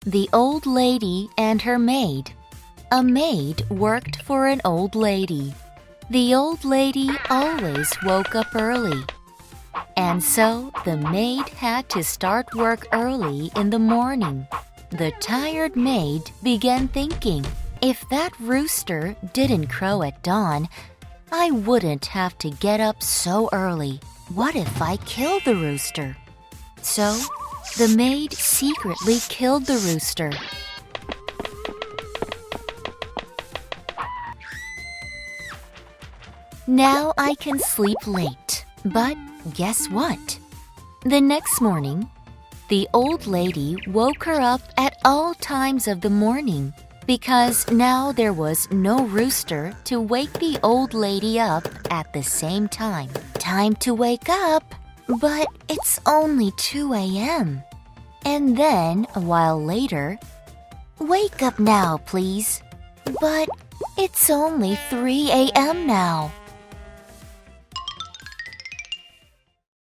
The old lady and her maid. A maid worked for an old lady. The old lady always woke up early. And so the maid had to start work early in the morning. The tired maid began thinking, if that rooster didn't crow at dawn, I wouldn't have to get up so early. What if I kill the rooster? So the maid secretly killed the rooster. Now I can sleep late. But guess what? The next morning, the old lady woke her up at all times of the morning because now there was no rooster to wake the old lady up at the same time. Time to wake up, but it's only 2 a.m. And then, a while later, wake up now, please. But it's only 3 a.m. now.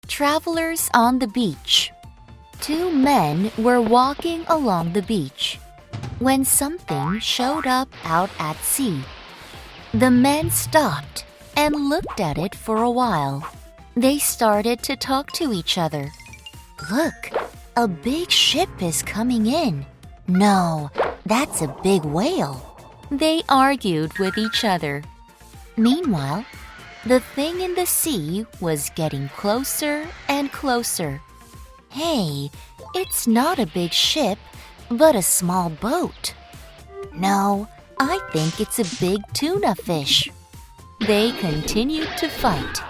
Travelers on the beach. 2 men were walking along the beach when something showed up out at sea. The men stopped and looked at it for a while. They started to talk to each other. Look, a big ship is coming in. No, that's a big whale. They argued with each other. Meanwhile, the thing in the sea was getting closer and closer. Hey, it's not a big ship, but a small boat. No, I think it's a big tuna fish. They continued to fight.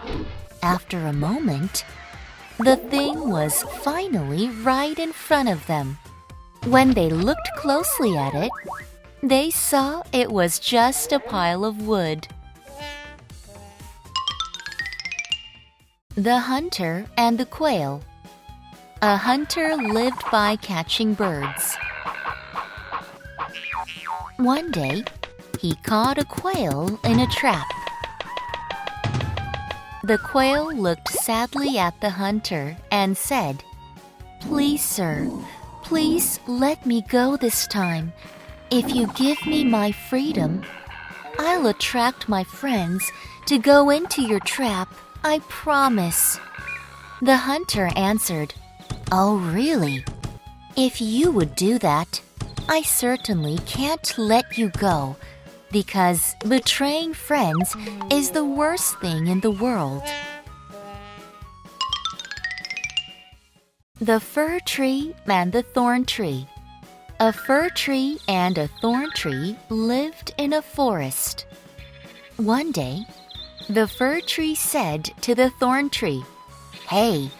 After a moment, the thing was finally right in front of them. When they looked closely at it, they saw it was just a pile of wood. The Hunter and the Quail. A hunter lived by catching birds. One day, he caught a quail in a trap. The quail looked sadly at the hunter and said, "Please, sir, please let me go this time. If you give me my freedom, I'll attract my friends to go into your trap. I promise." The hunter answered, "Oh, really? If you would do that, I certainly can't let you go, because betraying friends is the worst thing in the world." The Fir Tree and the Thorn Tree. A fir tree and a thorn tree lived in a forest. One day, the fir tree said to the thorn tree, "Hey,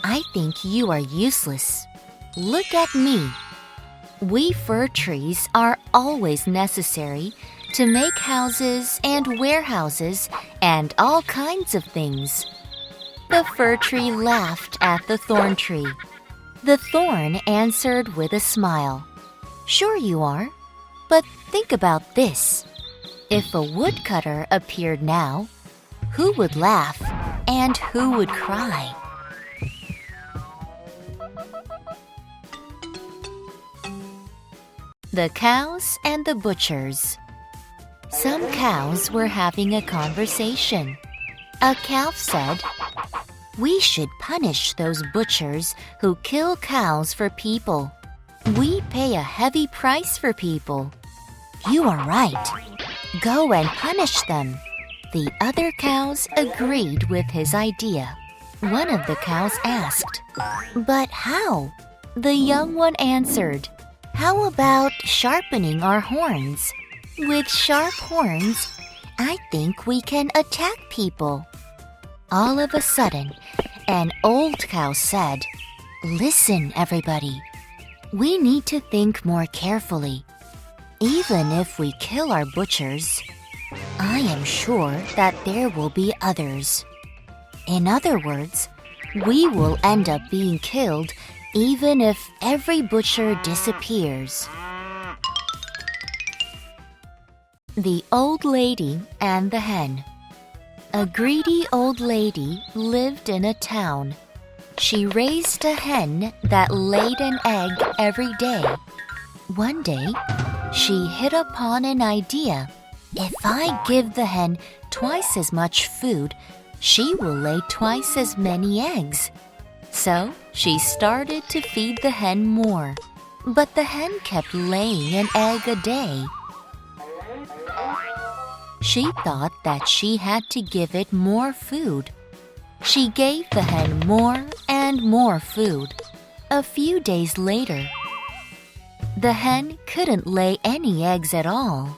I think you are useless. Look at me. We fir trees are always necessary to make houses and warehouses and all kinds of things." The fir tree laughed at the thorn tree. The thorn answered with a smile, "Sure you are, but think about this. If a woodcutter appeared now, who would laugh and who would cry?" The Cows and the Butchers. Some cows were having a conversation. A calf said, "We should punish those butchers who kill cows for people. We pay a heavy price for people." "You are right. Go and punish them." The other cows agreed with his idea. One of the cows asked, "But how?" The young one answered, "How about sharpening our horns? With sharp horns, I think we can attack people." All of a sudden, an old cow said, "Listen, everybody. We need to think more carefully. Even if we kill our butchers, I am sure that there will be others. In other words, we will end up being killed even if every butcher disappears." The Old Lady and the Hen. A greedy old lady lived in a town. She raised a hen that laid an egg every day. One day, she hit upon an idea. If I give the hen twice as much food, she will lay twice as many eggs. So she started to feed the hen more, but the hen kept laying an egg a day. She thought that she had to give it more food. She gave the hen more and more food. A few days later, the hen couldn't lay any eggs at all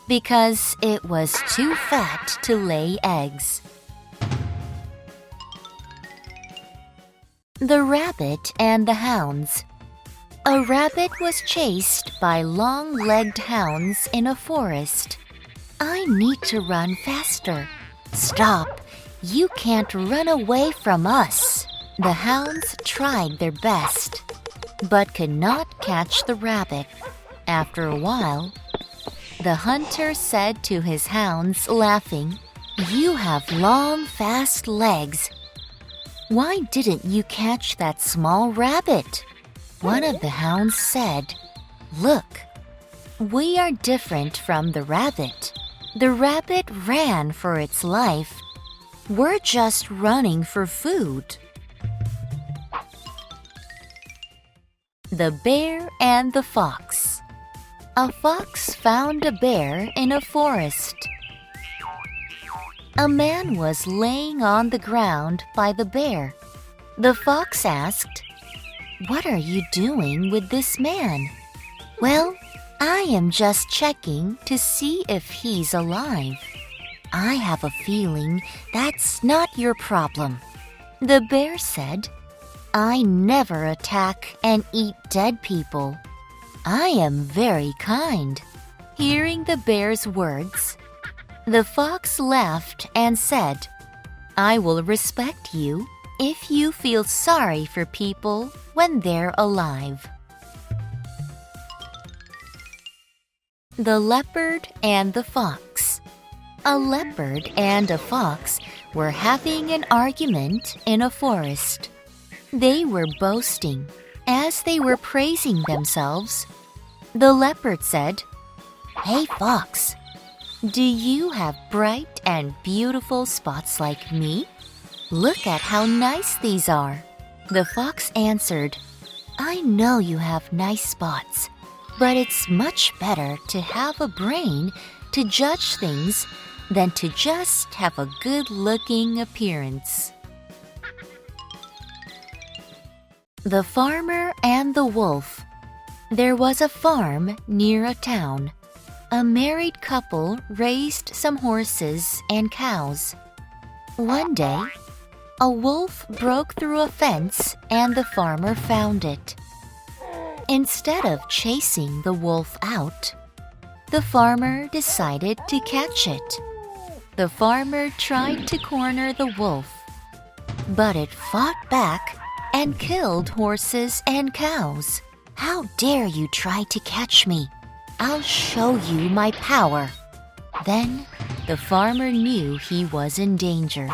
because it was too fat to lay eggs. The Rabbit and the Hounds. A rabbit was chased by long-legged hounds in a forest. I need to run faster. Stop! You can't run away from us. The hounds tried their best, but could not catch the rabbit. After a while, the hunter said to his hounds, laughing, "You have long, fast legs. Why didn't you catch that small rabbit?" One of the hounds said, "Look, we are different from the rabbit. The rabbit ran for its life. We're just running for food." The Bear and the Fox. A fox found a bear in a forest. A man was laying on the ground by the bear. The fox asked, "What are you doing with this man?" "Well, I am just checking to see if he's alive." "I have a feeling that's not your problem." The bear said, "I never attack and eat dead people. I am very kind." Hearing the bear's words, the fox laughed and said, "I will respect you if you feel sorry for people when they're alive." The Leopard and the Fox. A leopard and a fox were having an argument in a forest. They were boasting. As they were praising themselves, the leopard said, "Hey, fox, do you have bright and beautiful spots like me? Look at how nice these are." The fox answered, "I know you have nice spots, but it's much better to have a brain to judge things than to just have a good-looking appearance." The Farmer and the Wolf. There was a farm near a town. A married couple raised some horses and cows. One day, a wolf broke through a fence and the farmer found it. Instead of chasing the wolf out, the farmer decided to catch it. The farmer tried to corner the wolf, but it fought back and killed horses and cows. "How dare you try to catch me? I'll show you my power." Then the farmer knew he was in danger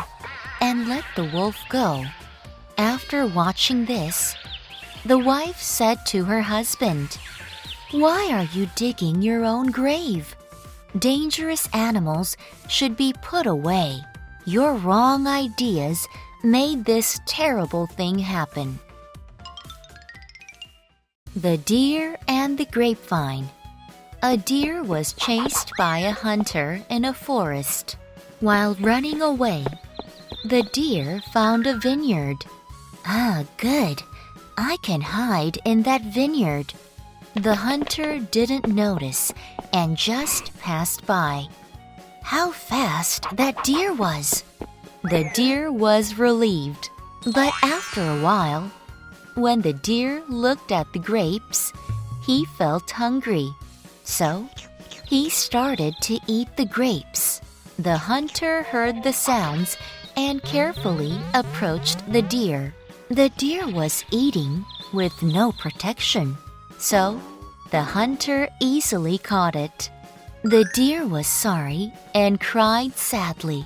and let the wolf go. After watching this, the wife said to her husband, "Why are you digging your own grave? Dangerous animals should be put away. Your wrong ideas made this terrible thing happen." The Deer and the Grapevine. A deer was chased by a hunter in a forest. While running away, the deer found a vineyard. "Ah, good. I can hide in that vineyard." The hunter didn't notice and just passed by. How fast that deer was! The deer was relieved, but after a while, when the deer looked at the grapes, he felt hungry. So, he started to eat the grapes. The hunter heard the sounds and carefully approached the deer. The deer was eating with no protection, so the hunter easily caught it. The deer was sorry and cried sadly.